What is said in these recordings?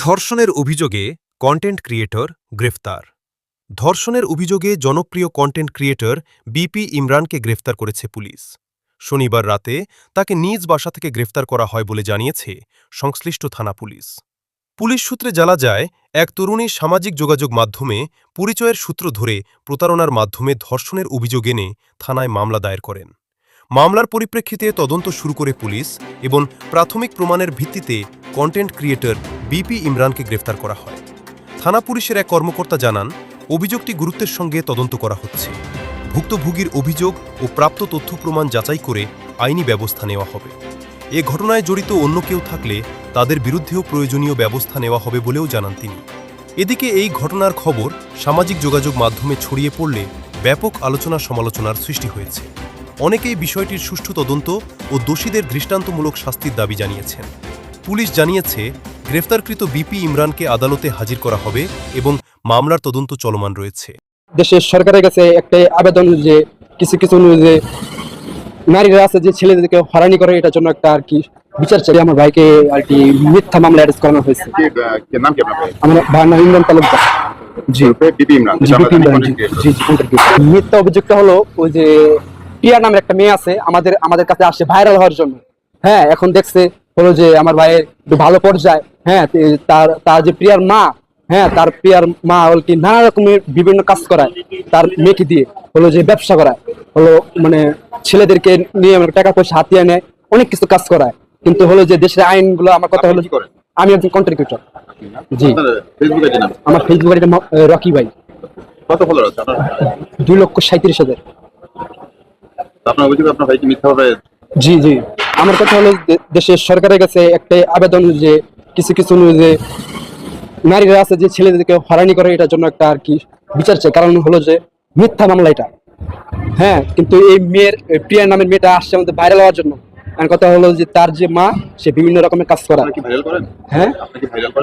ধর্ষণের অভিযোগে content creator গ্রেফতার। ধর্ষণের অভিযোগে জনপ্রিয় কন্টেন্ট ক্রিয়েটর বিপি ইমরানকে গ্রেফতার করেছে পুলিশ। শনিবার রাতে তাকে নিজ বাসা থেকে গ্রেফতার করা হয় বলে জানিয়েছে সংশ্লিষ্ট থানা পুলিশ। পুলিশ সূত্রে জানা যায়, এক তরুণী সামাজিক যোগাযোগ মাধ্যমে পরিচয়ের সূত্র ধরে প্রতারণার মাধ্যমে ধর্ষণের অভিযোগ এনে থানায় মামলা দায়ের করেন। মামলার পরিপ্রেক্ষিতে তদন্ত শুরু করে পুলিশ এবং প্রাথমিক প্রমাণের ভিত্তিতে কন্টেন্ট ক্রিয়েটর বিপি ইমরানকে গ্রেফতার করা হয়। থানা পুলিশের এক কর্মকর্তা জানান, অভিযোগটি গুরুত্বের সঙ্গে তদন্ত করা হচ্ছে। ভুক্তভোগীর অভিযোগ ও প্রাপ্ত তথ্য প্রমাণ যাচাই করে আইনি ব্যবস্থা নেওয়া হবে। এ ঘটনায় জড়িত অন্য কেউ থাকলে তাদের বিরুদ্ধেও প্রয়োজনীয় ব্যবস্থা নেওয়া হবে বলেও জানান তিনি। এদিকে এই ঘটনার খবর সামাজিক যোগাযোগ মাধ্যমে ছড়িয়ে পড়লে ব্যাপক আলোচনা সমালোচনার সৃষ্টি হয়েছে। অনেকেই বিষয়টির সুষ্ঠু তদন্ত ও দোষীদের দৃষ্টান্তমূলক শাস্তির দাবি জানিয়েছেন। পুলিশ জানিয়েছে, গ্রেফতারকৃত বিপি ইমরানকে আদালতে হাজির করা হবে এবং মামলার তদন্ত চলমান রয়েছে। দেশের সরকারের কাছে একটা আবেদন যে কিছু যে নারীরা আছে যে ছেলেদেরকে হয়রানি করে, এটার জন্য একটা আর কি বিচার চাই। আমার ভাইকে আর কি মিথ্যা মামলা অ্যারেস্ট করানো হয়েছে। আমার ভাইয়ের নাম ইমরান তালুকদার। জি, বিপি ইমরান। মিথ্যা অভিযোগটা হলো ওই যে পিয়া নামের একটা মেয়ে আছে, আমাদের কাছে আসে ভাইরাল হওয়ার জন্য। হ্যাঁ, এখন দেখছে হলো যে আমার ভাইয়ের একটু ভালো পর্যায়ে, হ্যাঁ, তার যে প্রিয়ার মা, হ্যাঁ, তার প্রিয়ার মা হল কি নানা রকমের বিভিন্ন কাজ করায়, তার মেয়েকে দিয়ে হলো যে ব্যবসা করায়, হলো মানে ছেলেদেরকে নিয়ে টাকা পয়সা হাতিয়ে নেয়, অনেক কিছু কাজ করায়। কিন্তু হলো যে দেশের আইনগুলো, আমার কথা হলো আমি একজন কন্টেন্ট ক্রিয়েটর। জি, আমার ফেসবুক আইডি রকি ভাই। কত ফলোয়ার আছে আপনার? 2,37,000। আপনার অভিযোগ আপনার ভাই কি মিথ্যাভাবে? জি জি, আমার কথা হলো দেশের সরকারের কাছে একটা আবেদন যে কিছু যে নারীরা আছে যে ছেলেদেরকে হয়রানি করে, এটার জন্য একটা আর কি বিচার চাই। কারণ হলো যে মিথ্যা মামলা এটা। হ্যাঁ, কিন্তু এই মেয়ের প্রিয়া নামের মেয়েটা আসছে আমাদের ভাইরাল হওয়ার জন্য। আর কথা হলো যে তার যে মা, সে বিভিন্ন রকমের কাজ করে। হ্যাঁ,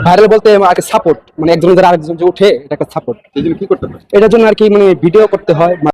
ভাইরাল বলতে আগে সাপোর্ট, মানে একজন আরেকজন যে উঠে, এটা একটা সাপোর্ট। এই জন্য কি করতে হয়? এটার জন্য আর কি মানে ভিডিও করতে হয়।